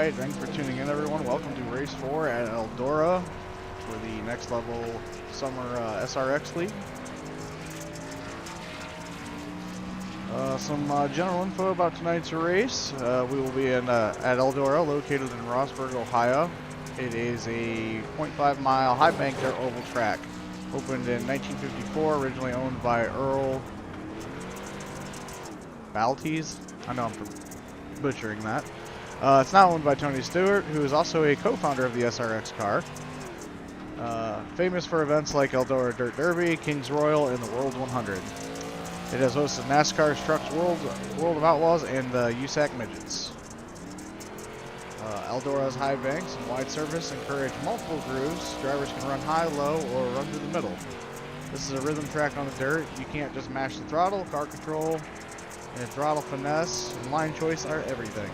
Alright, thanks for tuning in, everyone. Welcome to Race 4 at Eldora for the Next Level Summer SRX League. Some general info about tonight's race. We will be at Eldora, located in Rossburg, Ohio. It is a 0.5-mile high-bank dirt oval track. Opened in 1954, originally owned by Earl Baltes. I know I'm butchering that. It's now owned by Tony Stewart, who is also a co-founder of the SRX car. Famous for events like Eldora Dirt Derby, Kings Royal, and the World 100. It has hosted NASCAR's Trucks World of Outlaws and the USAC Midgets. Eldora's high banks and wide surface encourage multiple grooves. Drivers can run high, low, or run through the middle. This is a rhythm track on the dirt. You can't just mash the throttle. Car control and throttle finesse and line choice are everything.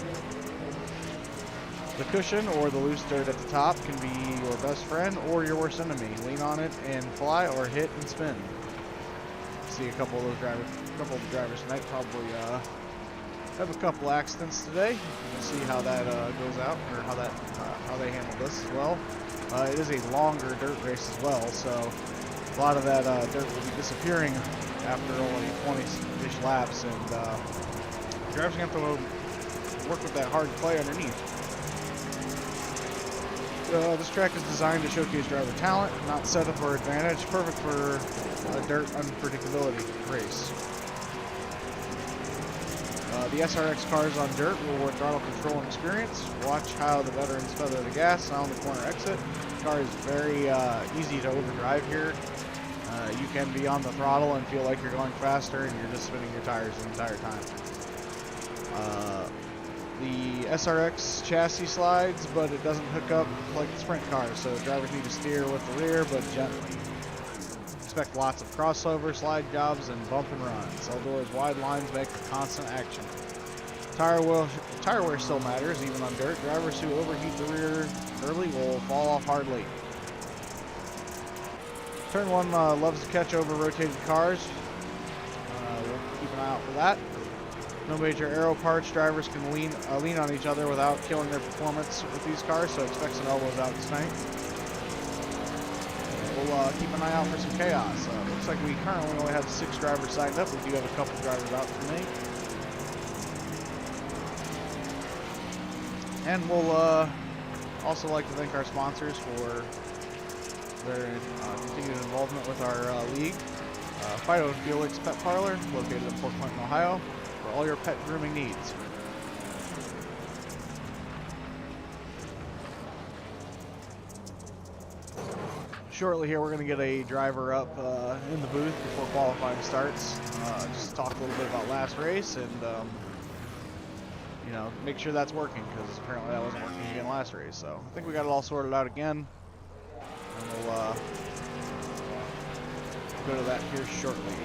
The cushion or the loose dirt at the top can be your best friend or your worst enemy. Lean on it and fly, or hit and spin. See a couple of the drivers tonight probably have a couple accidents today. You can see how that goes out, or how they handle this as well. It is a longer dirt race as well, so a lot of that dirt will be disappearing after only 20-ish laps, and drivers are going to have to work with that hard clay underneath. This track is designed to showcase driver talent, not setup or advantage. Perfect for a dirt unpredictability race. The SRX cars on dirt will reward throttle control and experience. Watch how the veterans feather the gas on the corner exit. The car is very easy to overdrive here. You can be on the throttle and feel like you're going faster, and you're just spinning your tires the entire time. The SRX chassis slides, but it doesn't hook up like the sprint cars, so drivers need to steer with the rear, but gently. Expect lots of crossover, slide jobs, and bump and runs. Eldora's wide lines make for constant action. Tire wear still matters, even on dirt. Drivers who overheat the rear early will fall off hard late. Turn 1 loves to catch over rotated cars. We'll keep an eye out for that. No major aero parts. Drivers can lean on each other without killing their performance with these cars, so expect some elbows out tonight. We'll keep an eye out for some chaos. Looks like we currently only have 6 drivers signed up. We do have a couple drivers out tonight. And we'll also like to thank our sponsors for their continued involvement with our league. Fido and Felix Pet Parlor, located in Port Clinton, Ohio, for all your pet grooming needs. Shortly here, we're going to get a driver up in the booth before qualifying starts. Just talk a little bit about last race and you know, make sure that's working, because apparently that wasn't working again last race. So I think we got it all sorted out again, and we'll go to that here shortly.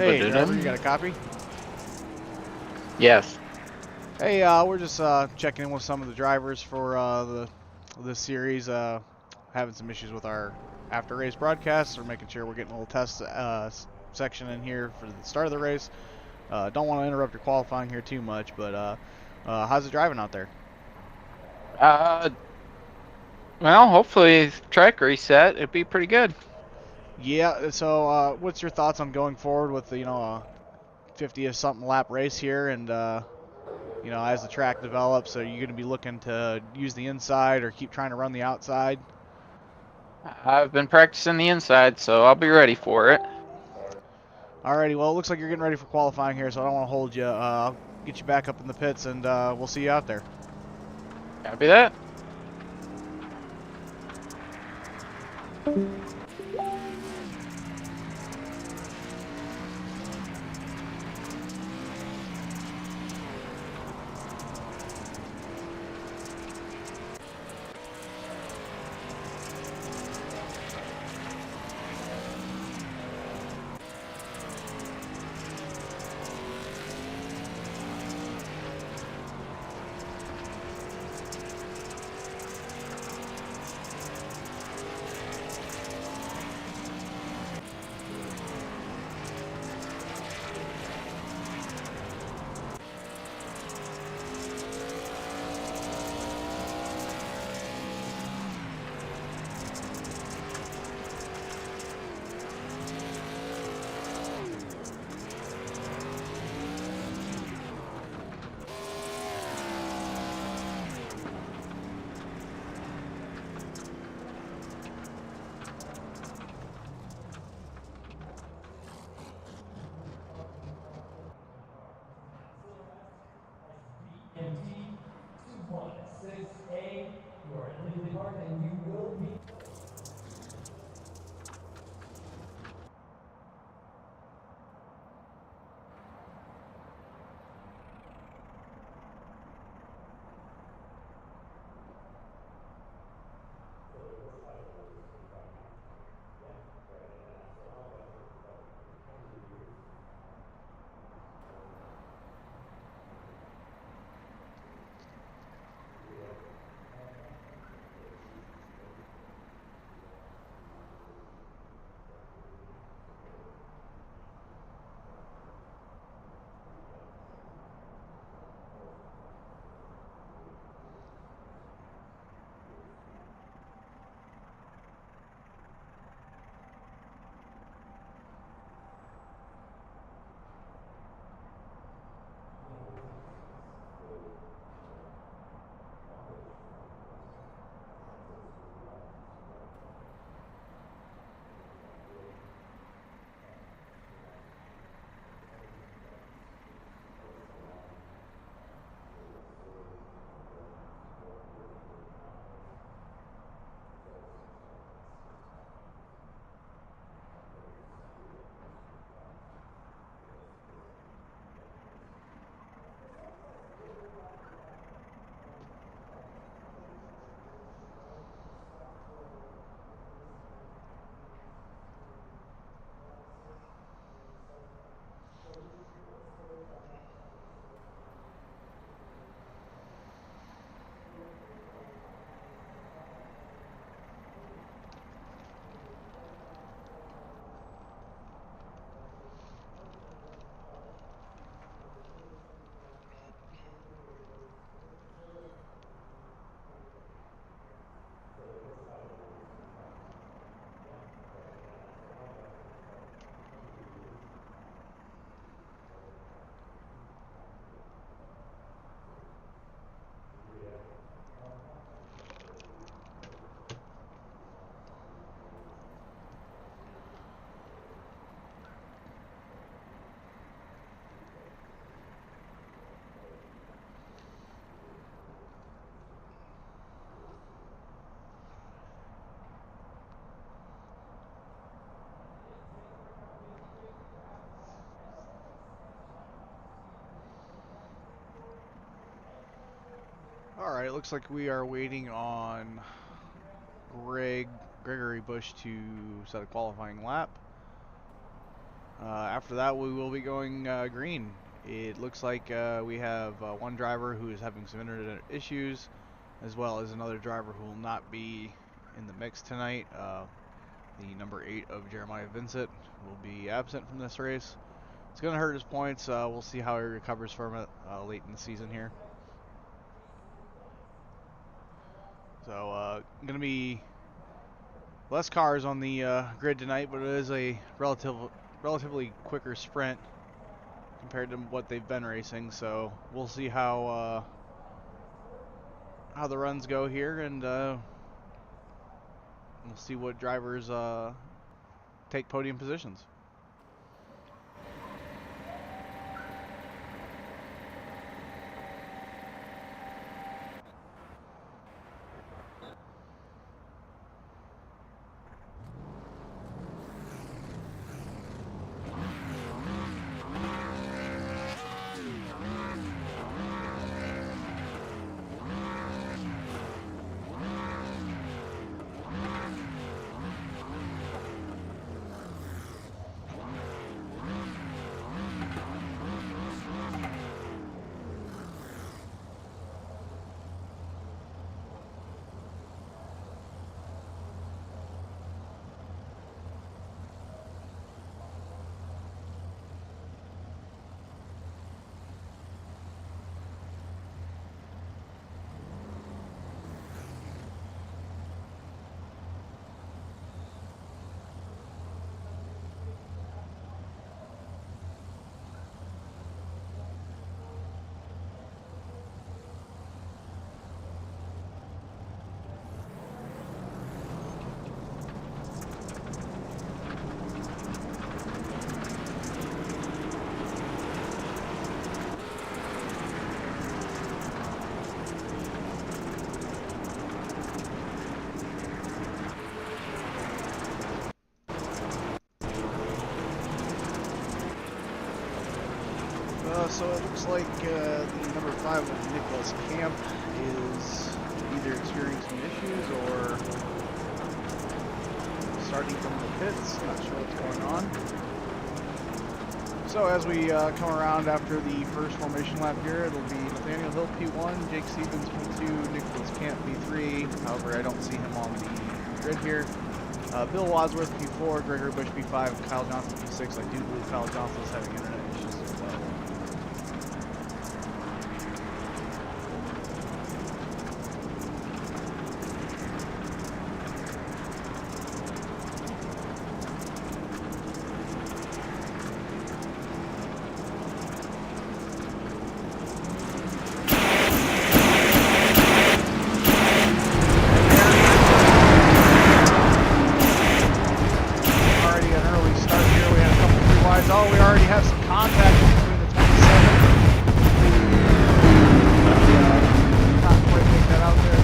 Hey, driver, you got a copy? Yes. Hey, we're just checking in with some of the drivers for this series. Having some issues with our after race broadcasts. We're making sure we're getting a little test section in here for the start of the race. Don't want to interrupt your qualifying here too much, but how's it driving out there? Well, hopefully track reset. It'd be pretty good. Yeah. So, what's your thoughts on going forward with the 50th something lap race here and as the track develops, are you going to be looking to use the inside or keep trying to run the outside? I've been practicing the inside, so I'll be ready for it. Alrighty, well, it looks like you're getting ready for qualifying here, so I don't want to hold you. I'll get you back up in the pits, and we'll see you out there. Copy that. Alright, it looks like we are waiting on Gregory Bush to set a qualifying lap. After that, we will be going green. It looks like we have one driver who is having some internet issues, as well as another driver who will not be in the mix tonight. The number 8 of Jeremiah Vincent will be absent from this race. It's going to hurt his points. We'll see how he recovers from it late in the season here. So, going to be less cars on the grid tonight, but it is a relatively quicker sprint compared to what they've been racing. So we'll see how the runs go here, and we'll see what drivers take podium positions. So it looks like the number 5 of Nicholas Camp is either experiencing issues or starting from the pits. Not sure what's going on. So as we come around after the first formation lap here, it'll be Nathaniel Hill P1, Jake Stevens P2, Nicholas Camp P3. However, I don't see him on the grid here. Bill Wadsworth P4, Gregory Bush P5, Kyle Johnson P6. I do believe Kyle Johnson is having internet issues as well. Oh, we already have some contact between the 27. Not quite make that out there.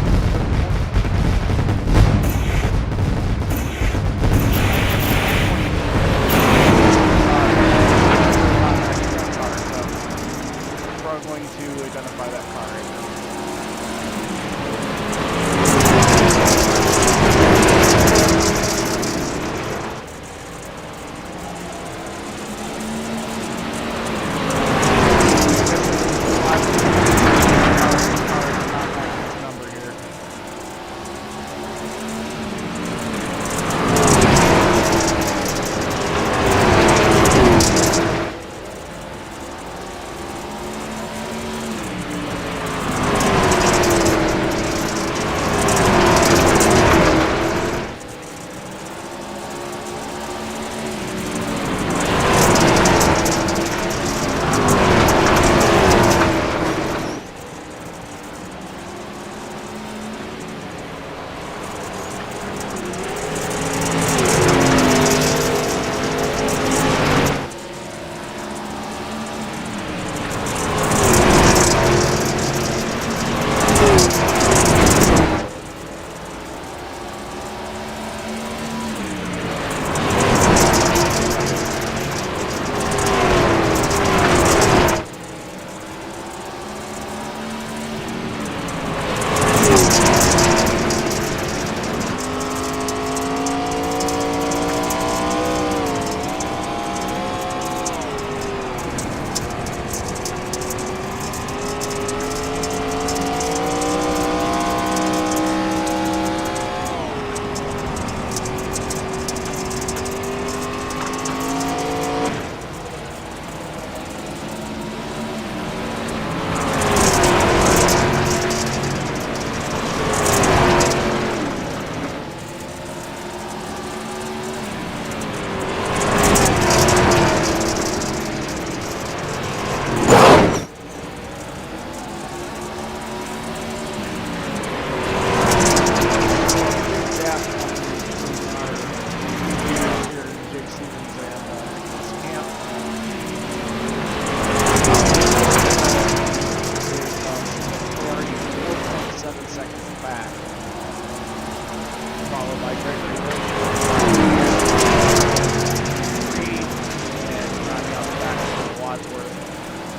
We're going to identify that car right now.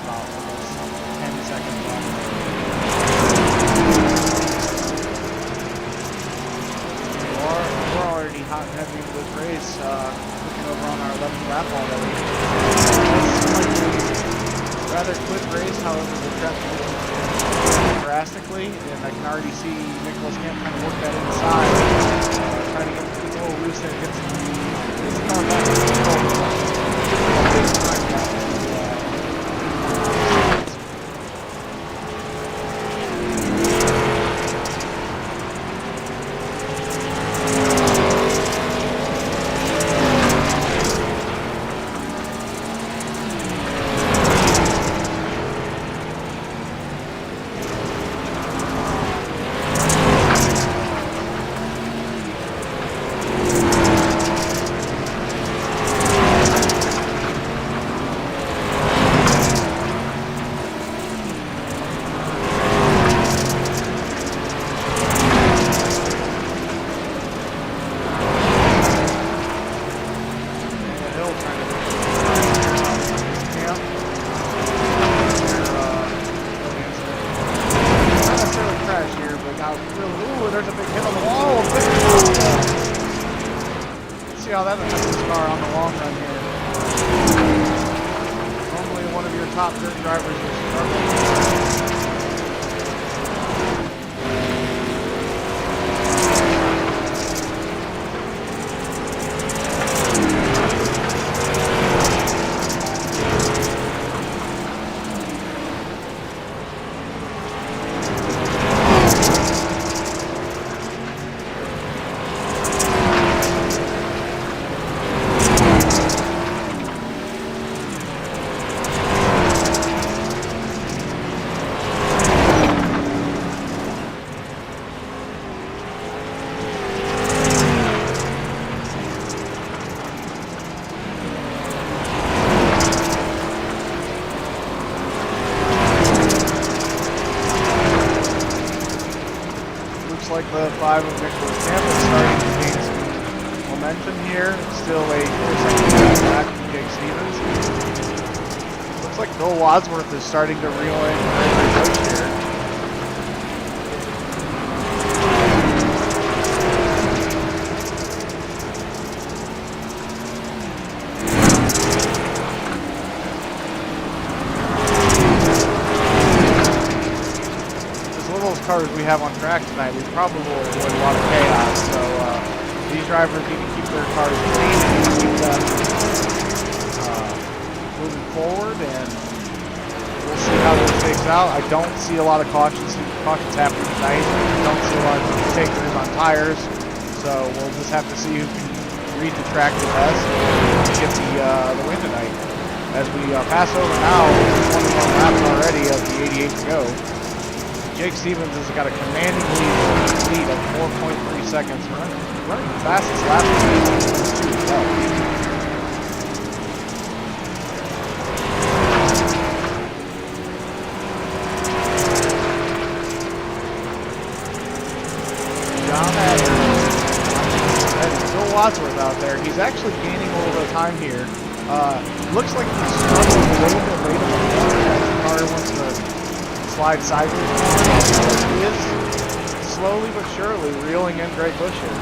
about almost 10 seconds longer. We're already hot and heavy into this race, looking over on our 11th lap already. Rather quick race, however, the track changed drastically, and I can already see Nicholas Camp kind of work that inside, trying to get a little loose there, gets going back to control. How that affects this car on the long run here. Normally one of your top dirt drivers is struggling. Like the 5 of Nicholas Camp is starting to gain some momentum here. Still a 4-second back from Jake Stevens. Looks like Bill Wadsworth is starting to reel in very close here. Cars we have on track tonight, we probably will avoid a lot of chaos. So these drivers need to keep their cars clean and keep them moving forward, and we'll see how this shakes out. I don't see a lot of cautions happening tonight. I don't see a lot of takers on tires, so we'll just have to see who can read the track the best and get the win tonight. As we pass over now, 21 laps already of the 88 to go. Jake Stevens has got a commanding lead of 4.3 seconds, running the fastest lap of the season as well. John Adams, Bill Wadsworth out there. He's actually gaining a little bit of time here. Looks like he's struggling a little bit late on the corner as the car wants to slide sideways. He is slowly but surely reeling in Greg Bush here.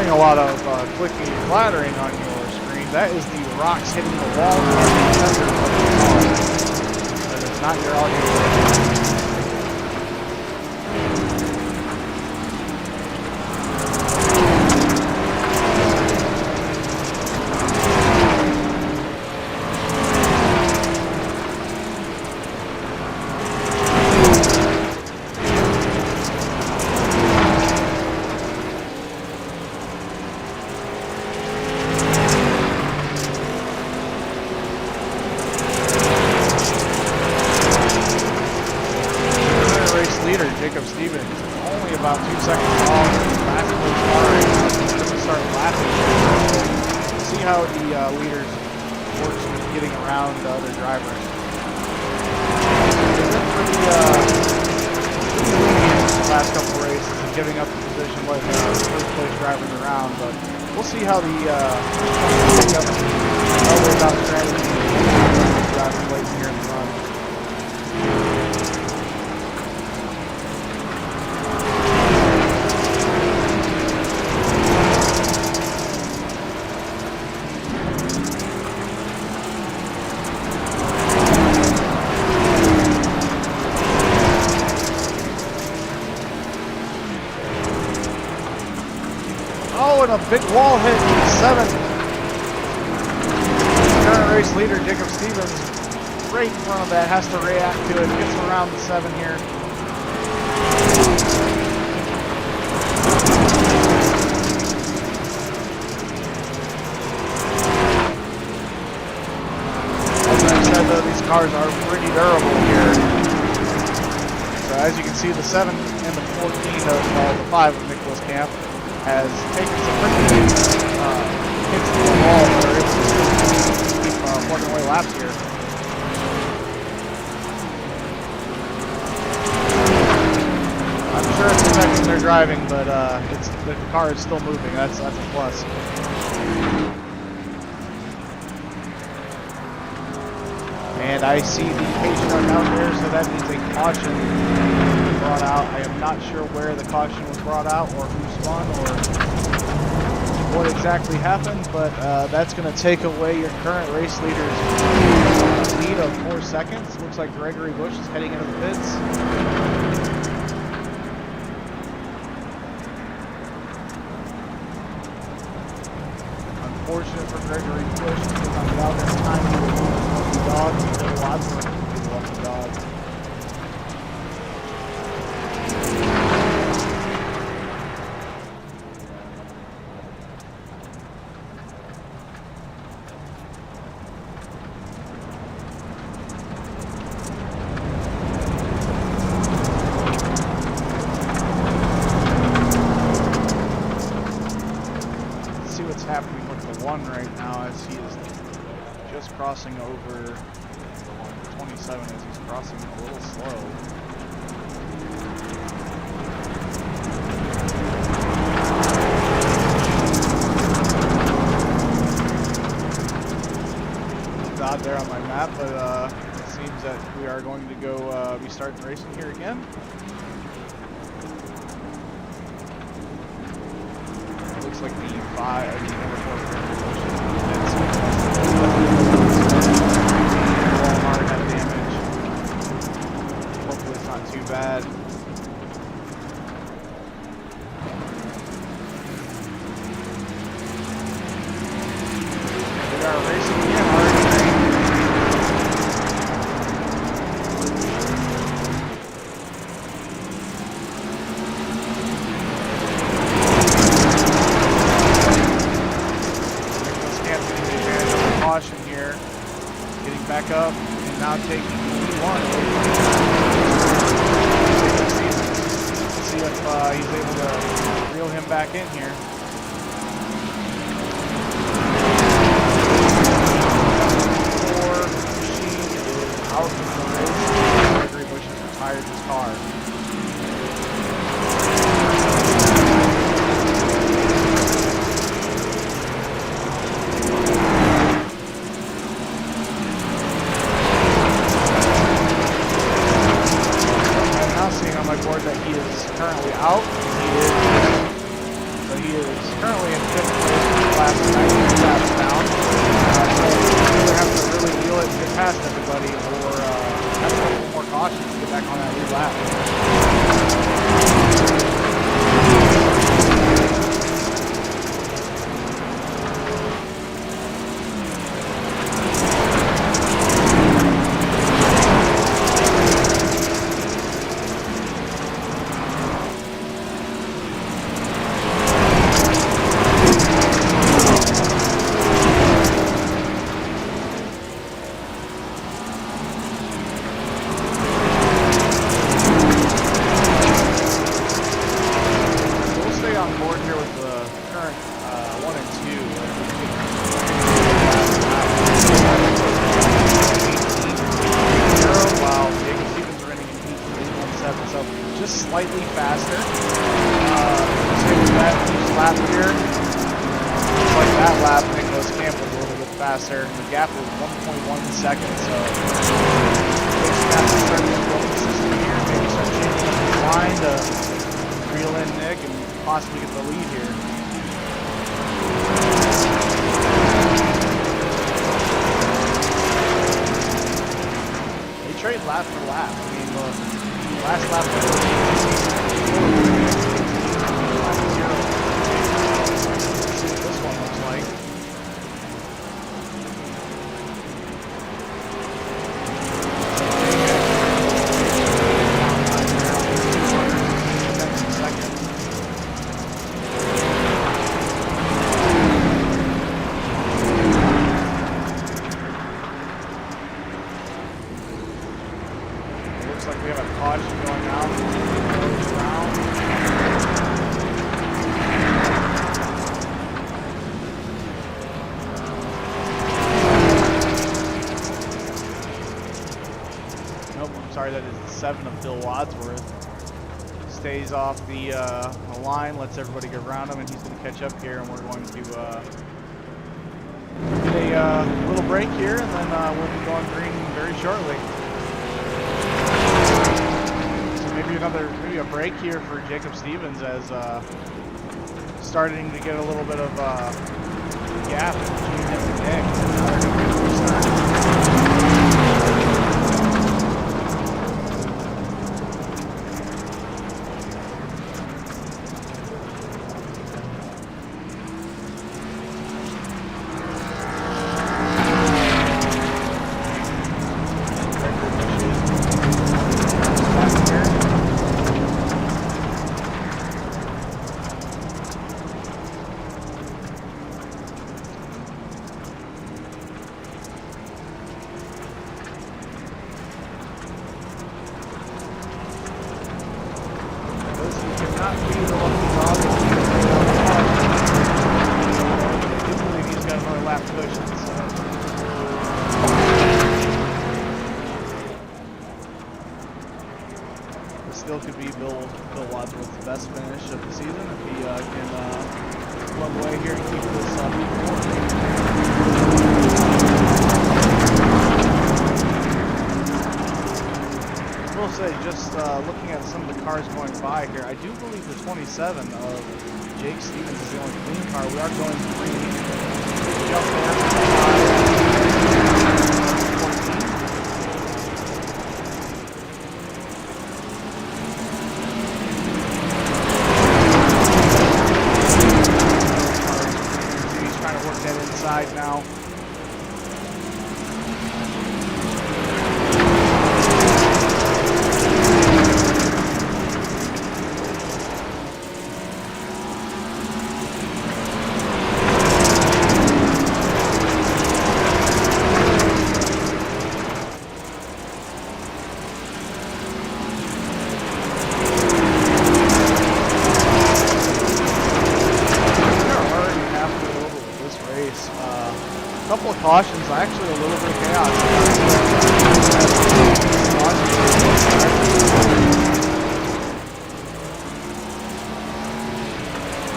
A lot of clicking and clattering on your screen. That is the rocks hitting the wall on the center of the car. That is not your audio. all passing those car right now. He's going to start lapping. See how the leaders works with getting around the other drivers. They've been pretty lenient the last couple races and giving up the position, letting the first place drivers around, but we'll see how the Elway about strategy drivers late here in the run. Oh, and a big wall hit, 7. Current race leader, Jacob Stevens, right in front of that, has to react to it, gets around the 7 here. As I said, though, these cars are pretty durable here. So as you can see, the 7 and the 14 of the 5 of Nicholas Camp has taken some pretty big hits to the wall that are able to keep plugging away laps here. I'm sure it's affecting their driving, but the car is still moving. That's a plus. And I see the pace truck out there, so that means a caution brought out. I am not sure where the caution was brought out or who spun or what exactly happened, but that's going to take away your current race leader's lead of 4 seconds. Looks like Gregory Bush is heading into the pits. Unfortunate for Gregory Bush, he's not out there in time to lose the dog. He's got lots of lucky dog. Happening with the 1 right now as he is just crossing over the 27 as he's crossing a little slow. It's odd there on my map, but it seems that we are going to go be starting racing here again. Looks like the 5, the number 4 Walmart had damage. Hopefully it's not too bad. We are racing again already. Here, getting back up and now taking E1 away from Let's see if he's able to reel him back in here. Machine is out of the race. Gregory Bush has retired his car. That he is currently out. He is currently in 5th place in the last 90 laps down. So either have to really wheel it and get past everybody, or have a little more caution to get back on that lead lap. on board here with the current 1 and 2. While Jacob Stevens running in 18.17, so just slightly faster. Same with that lap here. Just like that lap, Nicholas Camp was a little bit faster. The gap was 1.1 seconds, so Jake's got to start the building system here. Maybe start changing up the line to reel in Nick and possibly get the lead here. They trade lap for lap. I mean, the last lap was 0. Let's see what this one looks like. Looks like we have a caution going out. Nope, I'm sorry, that is the 7 of Bill Wadsworth. Stays off the line, lets everybody get around him, and he's going to catch up here, and we're going to get a little break here, and then we'll be going green very shortly. Maybe a break here for Jacob Stevens as starting to get a little bit of gap between him and Nick. Still could be Bill Wadsworth's best finish of the season if he can plug away here and keep this lead going. I will say, just looking at some of the cars going by here, I do believe the 27 of Jake Stevens is the only clean car. We are going green. Big jump there. Now. Couple of cautions, actually a little bit of chaos.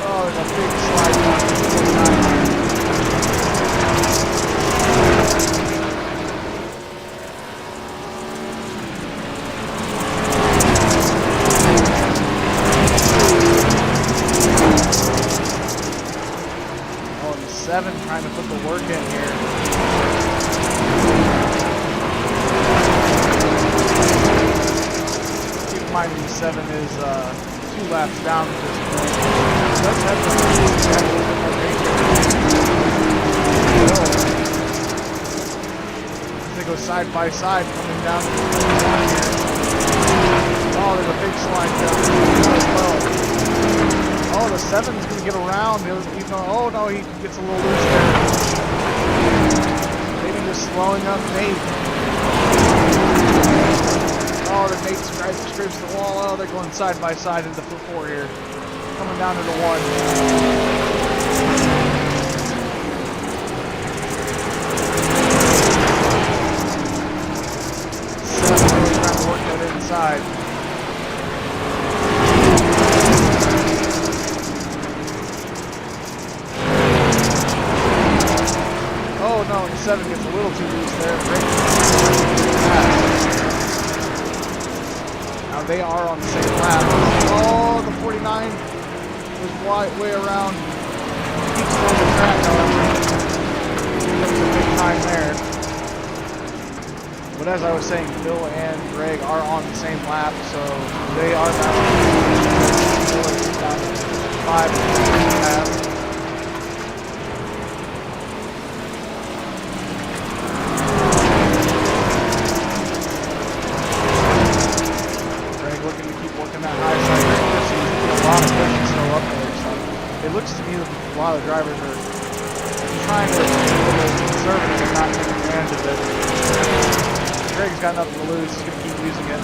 Oh, there's a big slide down to the Oh, and the 7 trying to put the work in here. Keep in mind the 7 is 2 laps down at this point. It does have they go side by side coming down the line here. Oh, there's a big slide down as well. Oh, the 7's going to get around. Oh, no, he gets a little loose there. Maybe just slowing up Nate. Oh, the Nate scrapes the wall. Oh, they're going side by side into the 4 here. coming down to the 1. 7 really trying to work that inside. Oh no, the 7 gets a little too loose there. Now they are on the same lap. Oh, the 49 was way around. Keeps on the track, however. That was a big time there. But as I was saying, Bill and Greg are on the same lap, so they are now down to 5 and 3.5. A lot of drivers are trying to be a little conservative and not take advantage of it. Greg's got nothing to lose, he's going to keep using it.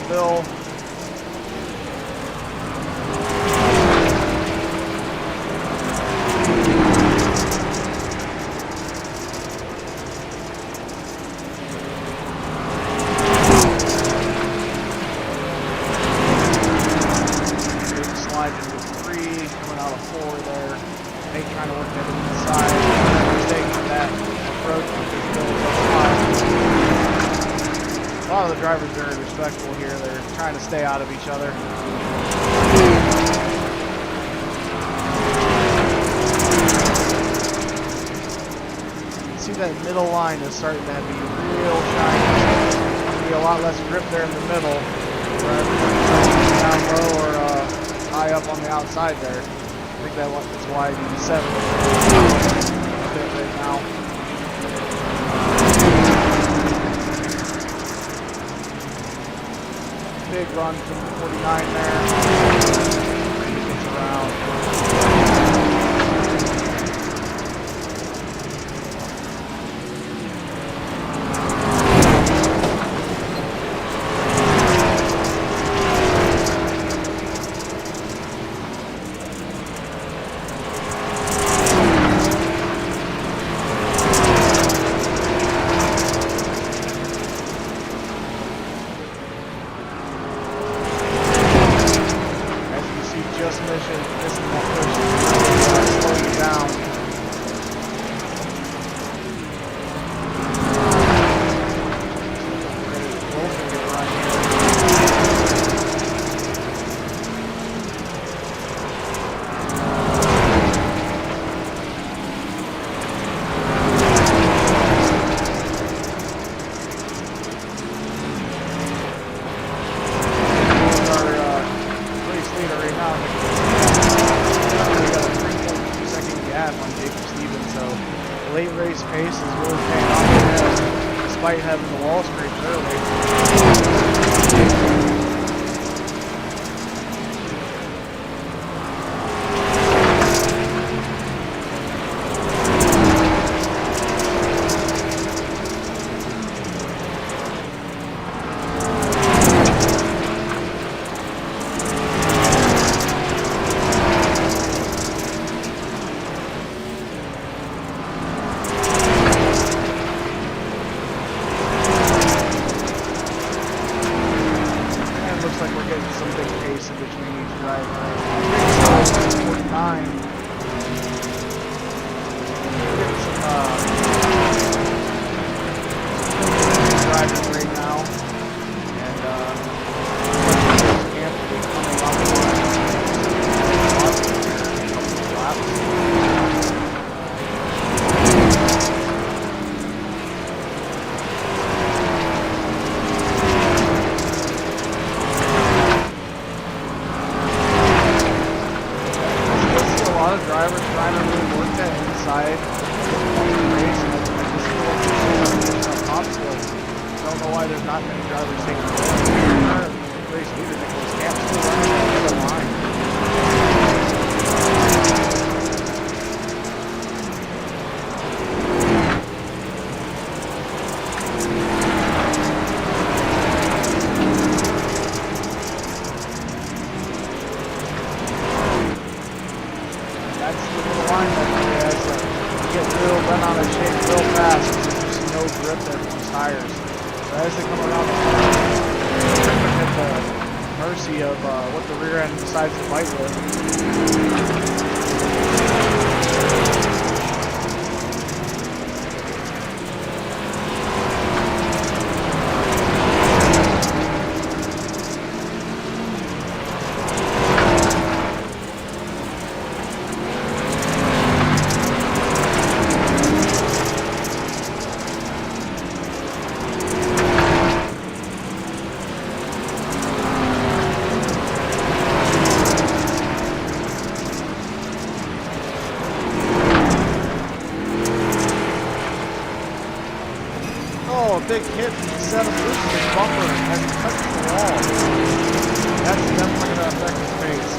Bill. Slide into 3, coming out of 4 there. Nate trying to work that inside. Taking that approach because Bill's up high. A lot of the drivers are respectful here. They're trying to stay out of each other. You can see that middle line is starting to be real shiny. There's be a lot less grip there in the middle. Where everybody's down low or high up on the outside there. I think that's why the 7 is a bit right now. Big run from the 49 there. He gets around. Just missing that push, slowing you down. Both can get right here. Late race pace is really paying off for him, despite having the wall scraped early. lot of drivers trying to really work that inside race, and I just feel like there's so much additional top still. Don't know why there's not many drivers taking the current race leader, Nicholas Camp, still running that other line. That's the little line that he has that you get real bent on a shape real fast because there's just no grip there from these tires. So as they come around the corner, they're at the mercy of what the rear end decides to fight with. Oh, a big hit from the set of loose his bumper as it touches the wall. That's definitely going to affect his pace.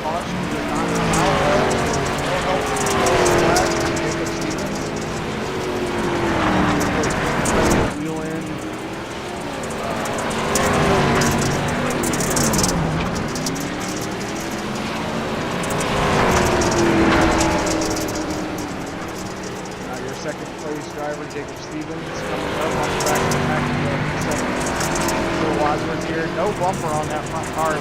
Caution did not come out though. No help from the flag from Jacob Stevens. Wheel in. Second place driver Jacob Stevens coming up on the back of the pack of the second. Phil Wadsworth here. No bumper on that front car.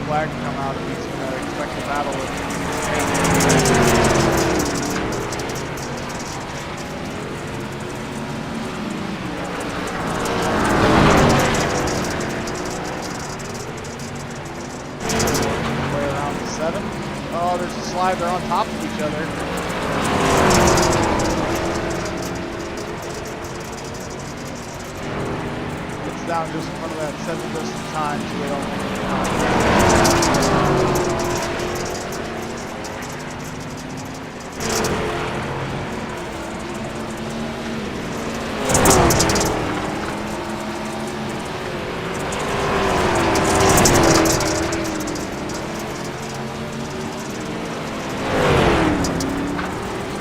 Flag to come out if he's going to expect a battle with way around the 7. Oh, there's a slide. They're on top of each other. Gets down just in front of that 7 just in time so they don't make it contact.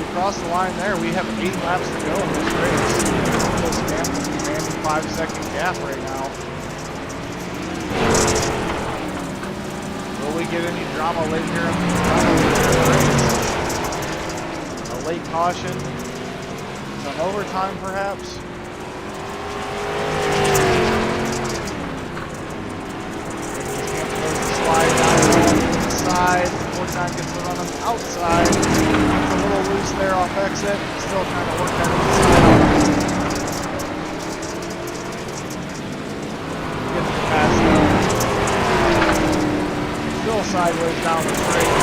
Across the line there, we have 8 laps to go in this race. This Camp is commanding 5-second gap right now. Will we get any drama late here in the race? A late caution, some overtime perhaps. This Camp goes to slide down on the inside. 4-time gets the run on the outside. A little loose there off exit. Still trying to work that inside. Gets the pass though. Still sideways down the straight.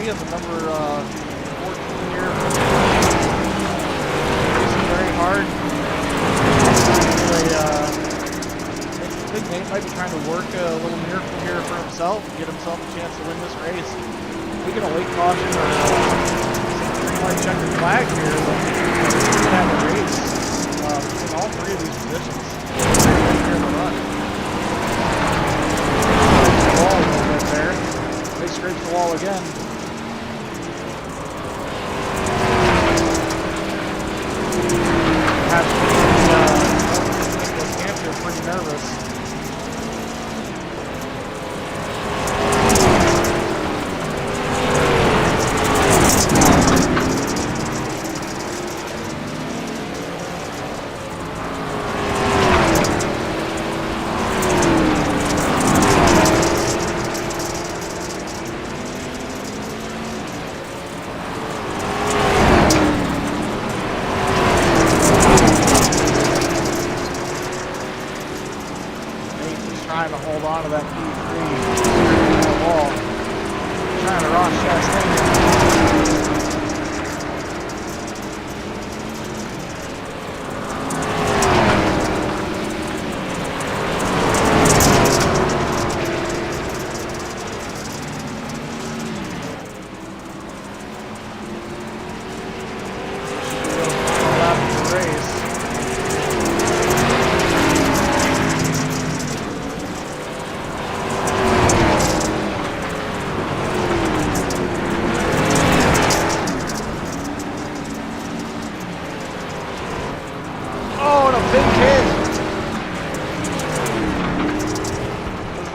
Of the number 14 here. Racing very hard. I think Nate might be trying to work a little miracle here for himself, get himself a chance to win this race. If we get a late caution or green light checkered flag here, then we could have a race between all all three of these positions. Here in the run. Scrapes the wall a little bit there. They scrapes the wall again. They're pretty nervous. Trying to hold on to that P3 wall. Trying to Ross Chastain.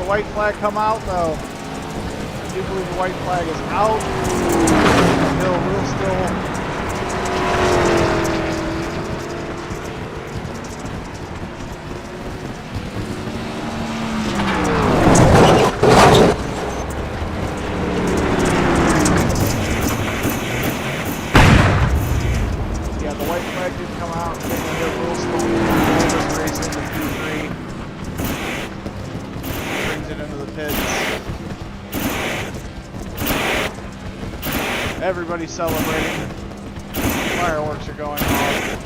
White flag come out though. I do believe the white flag is out. Hill will still. Yeah, the white flag did come out. The hill will still this race into Q3. Into the pits. Everybody's celebrating. Fireworks are going off.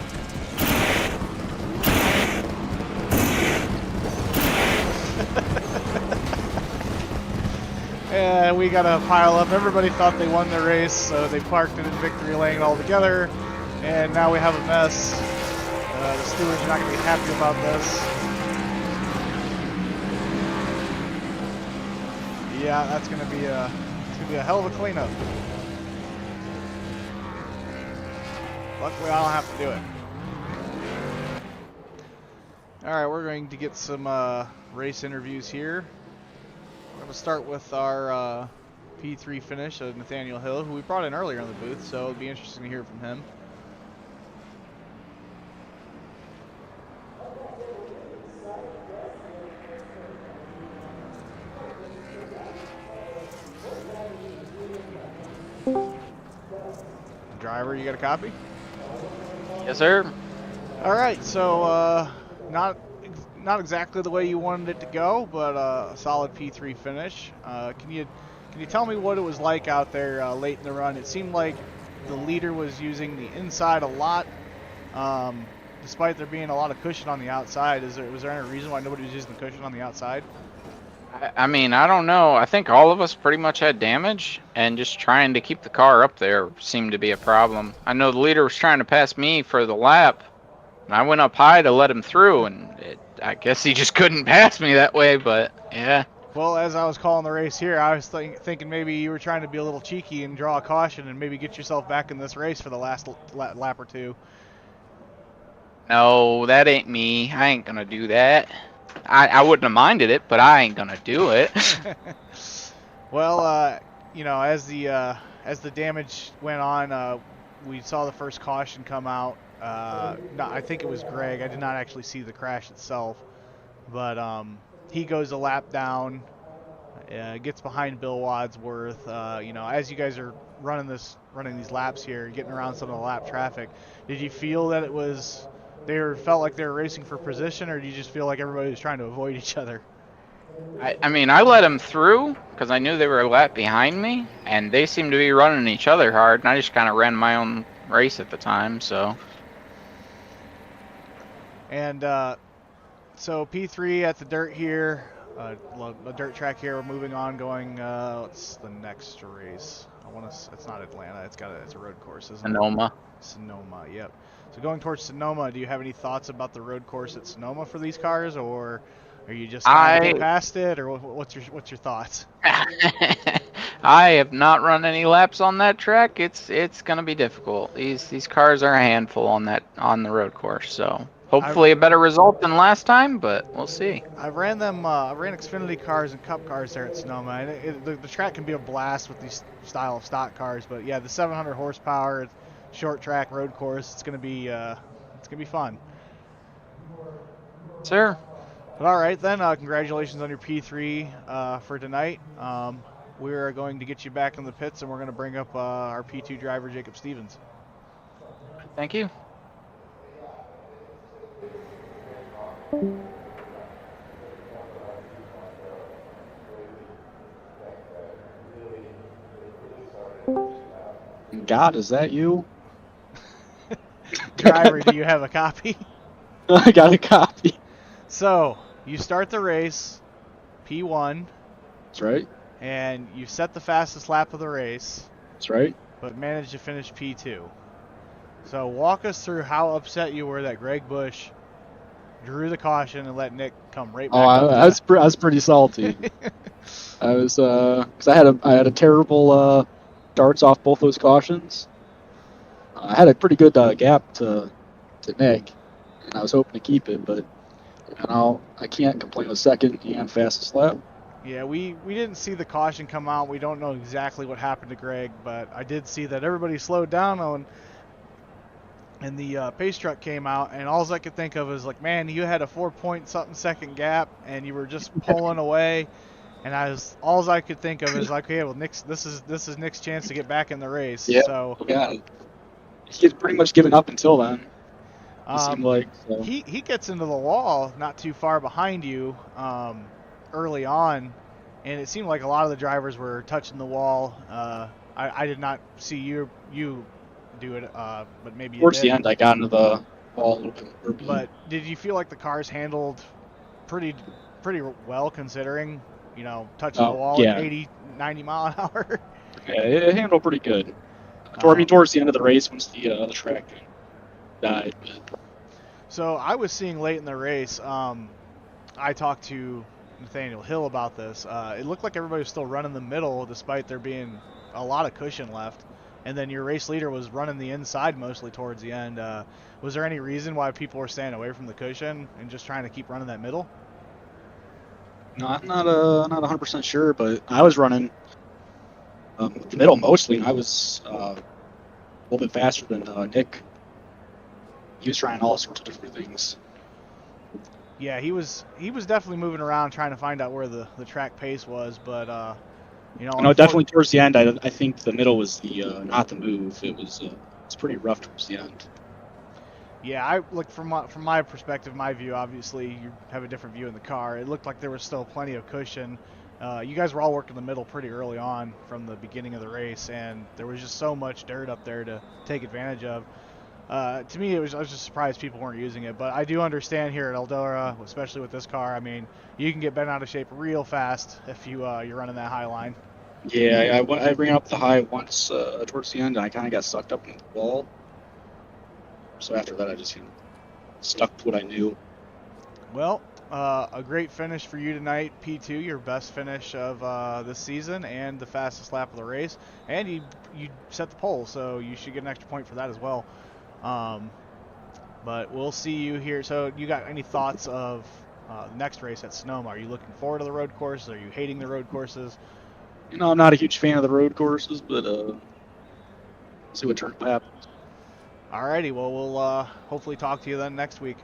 And we got a pile up. Everybody thought they won the race, so they parked it in victory lane all together. And now we have a mess. The stewards are not going to be happy about this. Yeah, that's gonna be a hell of a cleanup. Luckily, I don't have to do it. All right, we're going to get some race interviews here. We're gonna start with our P3 finish of Nathaniel Hill, who we brought in earlier in the booth, so it'll be interesting to hear from him. Driver, you got a copy? Yes, sir. All right, so not exactly the way you wanted it to go, but a solid P3 finish. Can you tell me what it was like out there late in the run? It seemed like the leader was using the inside a lot, despite there being a lot of cushion on the outside. Was there any reason why nobody was using the cushion on the outside? I mean, I don't know. I think all of us pretty much had damage, and just trying to keep the car up there seemed to be a problem. I know the leader was trying to pass me for the lap, and I went up high to let him through, and I guess he just couldn't pass me that way, but yeah. Well, as I was calling the race here, I was thinking maybe you were trying to be a little cheeky and draw a caution and maybe get yourself back in this race for the last lap or two. No, that ain't me. I ain't gonna do that. I wouldn't have minded it, but I ain't gonna do it. Well, you know, as the damage went on, we saw the first caution come out. No, I think it was Greg. I did not actually see the crash itself, but he goes a lap down, gets behind Bill Wadsworth. You know, as you guys are running these laps here, getting around some of the lap traffic, did you feel that felt like they were racing for position, or do you just feel like everybody was trying to avoid each other? I mean, I let them through because I knew they were a lap behind me, and they seemed to be running each other hard, and I just kind of ran my own race at the time, so. And so P3 at the dirt here, a dirt track here. We're moving on, going. What's the next race? It's not Atlanta. It's a road course, isn't it? Sonoma. Sonoma, yep. So going towards Sonoma, do you have any thoughts about the road course at Sonoma for these cars, or are you just trying to get I past it, or what's your thoughts? I have not run any laps on that track. It's gonna be difficult. These cars are a handful on the road course. So I've hopefully a better result than last time, but we'll see. I ran them. I ran Xfinity cars and Cup cars there at Sonoma, and the track can be a blast with these style of stock cars. But yeah, the 700 horsepower, short track road course, it's gonna be fun. Sir, But all right then, congratulations on your P3 for tonight. We are going to get you back in the pits, and we're going to bring up our P2 driver, Jacob Stevens. thank you. God, is that you? Driver, do you have a copy? I got a copy. So you start the race, P1, That's right. and you set the fastest lap of the race, That's right. but managed to finish P2. So walk us through how upset you were that Greg Bush drew the caution and let Nick come right back up. I was pretty salty. I was because I had a terrible darts off both those cautions. I had a pretty good gap to Nick, and I was hoping to keep it, but I can't complain with second and fastest lap. Yeah, we didn't see the caution come out. We don't know exactly what happened to Greg, but I did see that everybody slowed down and the pace truck came out, and all I could think of is like, man, you had a 4-point-something second gap, and you were just pulling away, and all I could think of is like, okay, well, this is Nick's chance to get back in the race. Yeah, So yeah, he had pretty much given up until then. It seemed like so. he gets into the wall not too far behind you early on, and it seemed like a lot of the drivers were touching the wall. I did not see you do it, but maybe you Towards did. the end, I got into the wall a little bit more. But did you feel like the cars handled pretty well, considering, touching the wall yeah. at 80, 90 mile an hour? Yeah, it handled pretty good. Towards the end of the race, once the track died. But So I was seeing late in the race, I talked to Nathaniel Hill about this. It looked like everybody was still running the middle despite there being a lot of cushion left. And then your race leader was running the inside mostly towards the end. Was there any reason why people were staying away from the cushion and just trying to keep running that middle? no, I'm not 100% sure, but I was running the middle mostly, and I was a little bit faster than Nick. He was trying all sorts of different things. Yeah, he was definitely moving around trying to find out where the track pace was, but No, definitely towards the end. I think the middle was the not the move. It's pretty rough towards the end. Yeah, I look from my perspective, my view. Obviously, you have a different view in the car. It looked like there was still plenty of cushion. You guys were all working the middle pretty early on from the beginning of the race, and there was just so much dirt up there to take advantage of. To me, I was just surprised people weren't using it, but I do understand here at Eldora, especially with this car. I mean, you can get bent out of shape real fast if you're running that high line. Yeah, I ran up the high once towards the end, and I kind of got sucked up in the wall. So after that, I just stuck to what I knew. Well, a great finish for you tonight, P2, your best finish of this season and the fastest lap of the race. And you set the pole, so you should get an extra point for that as well. But we'll see you here. So you got any thoughts of the next race at Sonoma? Are you looking forward to the road courses? Are you hating the road courses? I'm not a huge fan of the road courses, but see what turns happens. Alrighty, well, we'll hopefully talk to you then next week.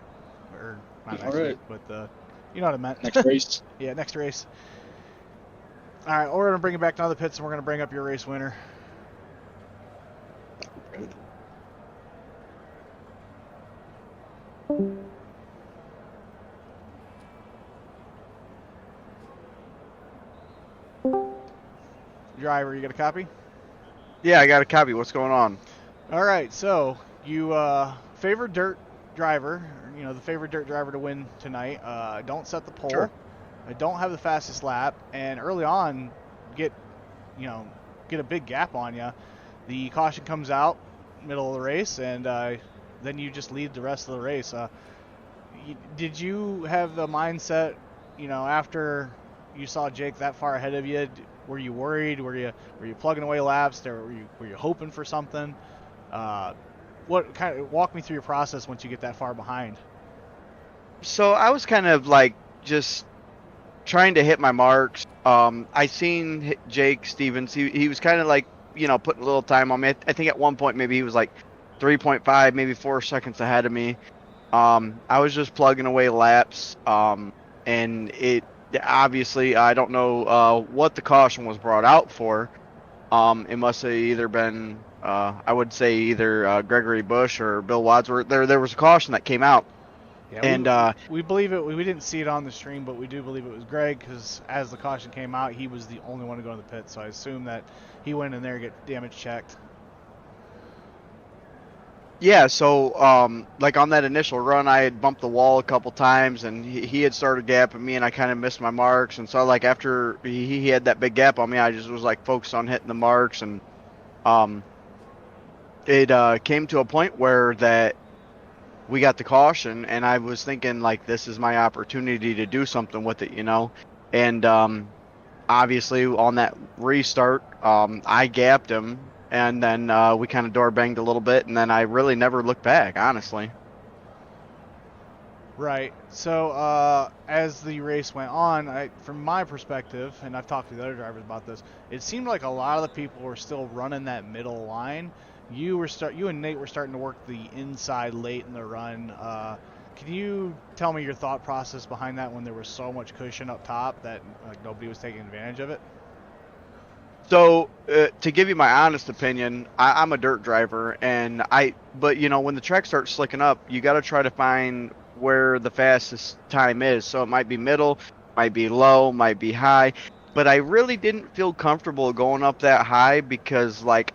Or not next week, but you know what I meant. Next race. Yeah, next race. All right, we're going to bring it back down to the pits, and we're going to bring up your race winner. Driver, you got a copy? Yeah, I got a copy. What's going on? All right, so you favorite dirt driver, the favorite dirt driver to win tonight. Don't set the pole. Sure. Don't have the fastest lap, and early on get a big gap on you. The caution comes out. middle of the race, and then you just lead the rest of the race. Did you have the mindset, after you saw Jake that far ahead of you? Were you worried? Were you plugging away laps? Or were you hoping for something? What kind of walk me through your process once you get that far behind? So I was kind of like just trying to hit my marks. I seen Jake Stevens. He was kind of like, putting a little time on me. I think at one point maybe he was like 3.5, maybe 4 seconds ahead of me. I was just plugging away laps. And it obviously, I don't know what the caution was brought out for. It must have either been, I would say either Gregory Bush or Bill Wadsworth. There was a caution that came out. Yeah, And we believe it. We didn't see it on the stream, but we do believe it was Greg, because as the caution came out, he was the only one to go in the pit. So I assume that he went in there to get damage checked. yeah, so like on that initial run, I had bumped the wall a couple times, and he had started gapping me, and I kind of missed my marks. And so like after he had that big gap on me, I just was like focused on hitting the marks, and it came to a point where that we got the caution, and I was thinking like this is my opportunity to do something with it, and obviously on that restart, I gapped him, and then we kind of door banged a little bit, and then I really never looked back, honestly. Right. So as the race went on, from my perspective, and I've talked to the other drivers about this, it seemed like a lot of the people were still running that middle line. You and Nate were starting to work the inside late in the run. Can you tell me your thought process behind that when there was so much cushion up top that nobody was taking advantage of it? So to give you my honest opinion, I'm a dirt driver, but when the track starts slicking up, you got to try to find where the fastest time is. So it might be middle, might be low, might be high. But I really didn't feel comfortable going up that high because, like,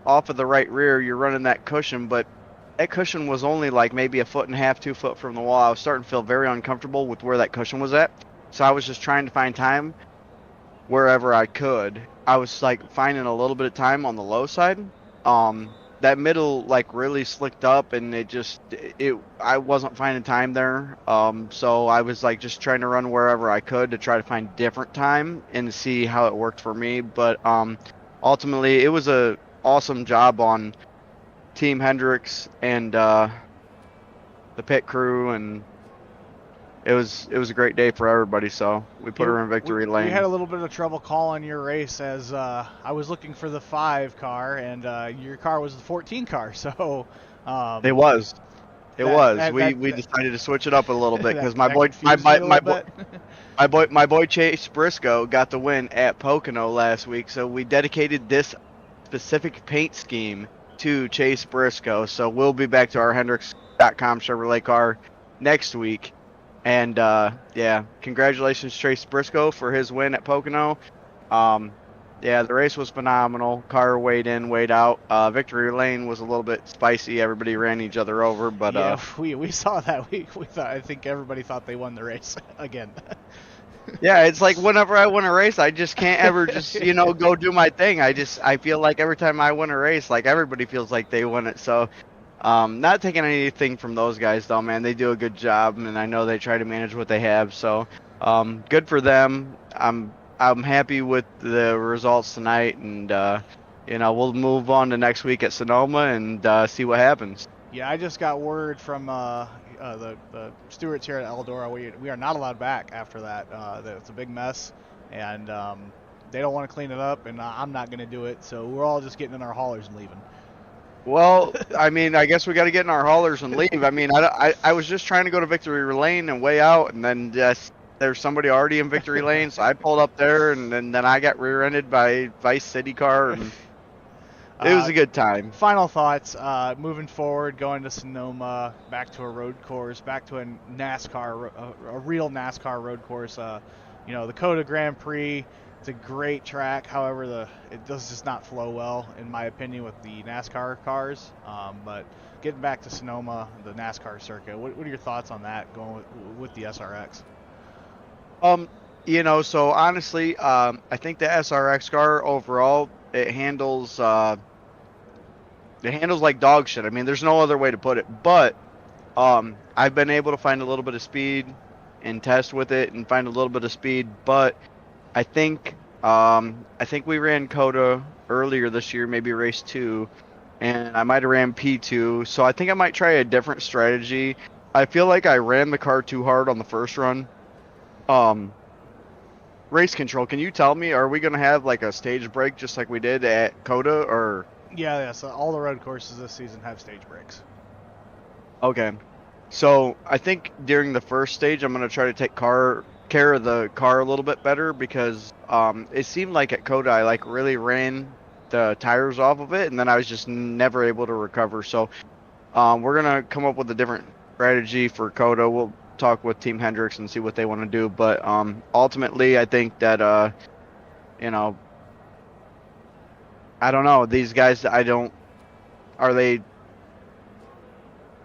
off of the right rear, you're running that cushion, but that cushion was only like maybe 1.5 feet, 2 foot from the wall. I was starting to feel very uncomfortable with where that cushion was at. So I was just trying to find time wherever I could. I was like finding a little bit of time on the low side. That middle like really slicked up, and I wasn't finding time there. So I was like just trying to run wherever I could to try to find different time and see how it worked for me. But ultimately, it was a awesome job on Team Hendricks and the pit crew, and it was a great day for everybody. So we put her in victory lane. We had a little bit of trouble calling your race as I was looking for the 5 car, and your car was the 14 car. So it was. We decided to switch it up a little bit because my boy Chase Briscoe got the win at Pocono last week. So we dedicated this specific paint scheme to Chase Briscoe. So we'll be back to our Hendricks.com Chevrolet car next week. And yeah, congratulations Chase Briscoe for his win at Pocono. Yeah, the race was phenomenal. Car weighed in, weighed out. Victory lane was a little bit spicy. Everybody ran each other over, but yeah, we saw that. We thought, I think everybody thought they won the race again. Yeah, it's like whenever I win a race, I just can't ever just go do my thing. I feel like every time I win a race, like everybody feels like they won it. So not taking anything from those guys though, man. They do a good job, and I know they try to manage what they have. So good for them. I'm happy with the results tonight, and we'll move on to next week at Sonoma and see what happens. Yeah, I just got word from the stewards here at Eldora. We are not allowed back after that. That it's a big mess, and they don't want to clean it up, and I'm not going to do it. So we're all just getting in our haulers and leaving. Well, I mean, I guess we got to get in our haulers and leave. I mean, I was just trying to go to Victory Lane and way out, and then just there's somebody already in Victory Lane, so I pulled up there, and then I got rear-ended by Vice City car, and it was a good time. Final thoughts, moving forward, going to Sonoma, back to a road course, back to a NASCAR, a real NASCAR road course. The Coda Grand Prix, it's a great track. However, it does just not flow well, in my opinion, with the NASCAR cars. But getting back to Sonoma, the NASCAR circuit, what are your thoughts on that going with the SRX? So honestly, I think the SRX car overall, it handles The handle's like dog shit. I mean, there's no other way to put it. But I've been able to find a little bit of speed and test with it and find a little bit of speed. But I think we ran Coda earlier this year, maybe race 2, and I might have ran P2. So I think I might try a different strategy. I feel like I ran the car too hard on the first run. Race control, can you tell me, are we going to have like a stage break just like we did at Coda, or? Yeah, so all the road courses this season have stage breaks. Okay. So I think during the first stage, I'm going to try to take care of the car a little bit better, because it seemed like at Coda I like really ran the tires off of it, and then I was just never able to recover. So we're going to come up with a different strategy for Coda. We'll talk with Team Hendricks and see what they want to do. But ultimately, I think that, you know, I don't know. These guys, are they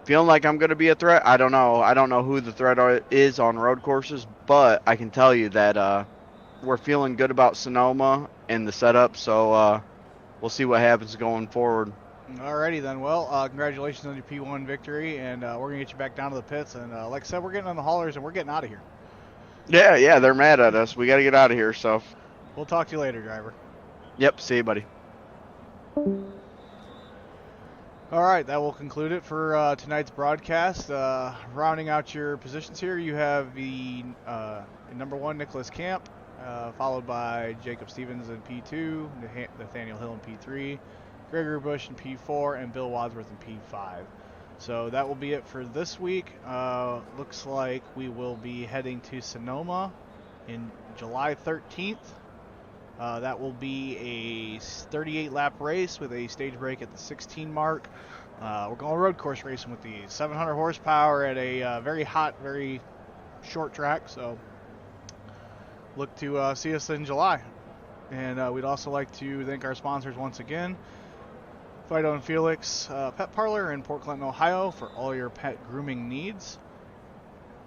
feeling like I'm going to be a threat? I don't know. I don't know who the threat is on road courses, but I can tell you that we're feeling good about Sonoma and the setup. So we'll see what happens going forward. Alrighty then. Well, congratulations on your P1 victory, and we're gonna get you back down to the pits. And like I said, we're getting on the haulers and we're getting out of here. Yeah, they're mad at us. We got to get out of here. So We'll talk to you later, driver. yep, see you, buddy. All right, that will conclude it for tonight's broadcast. Rounding out your positions here, you have the number 1 Nicholas Camp, followed by Jacob Stevens in P2, Nathaniel Hill in P3, Gregory Bush in P4, and Bill Wadsworth in P5. So that will be it for this week. Looks like we will be heading to Sonoma in July 13th. That will be a 38-lap race with a stage break at the 16 mark. We're going road course racing with the 700 horsepower at a very hot, very short track. So look to see us in July. And we'd also like to thank our sponsors once again. Fido and Felix Pet Parlor in Port Clinton, Ohio, for all your pet grooming needs.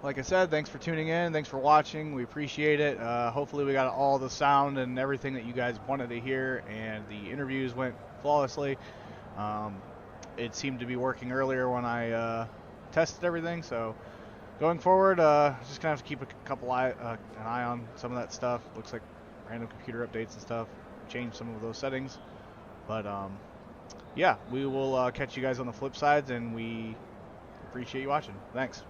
Like I said, thanks for tuning in. Thanks for watching. We appreciate it. Hopefully we got all the sound and everything that you guys wanted to hear, and the interviews went flawlessly. It seemed to be working earlier when I tested everything. So going forward, just gonna have to keep an eye on some of that stuff. Looks like random computer updates and stuff. Change some of those settings. But yeah, we will catch you guys on the flip sides, and we appreciate you watching. Thanks.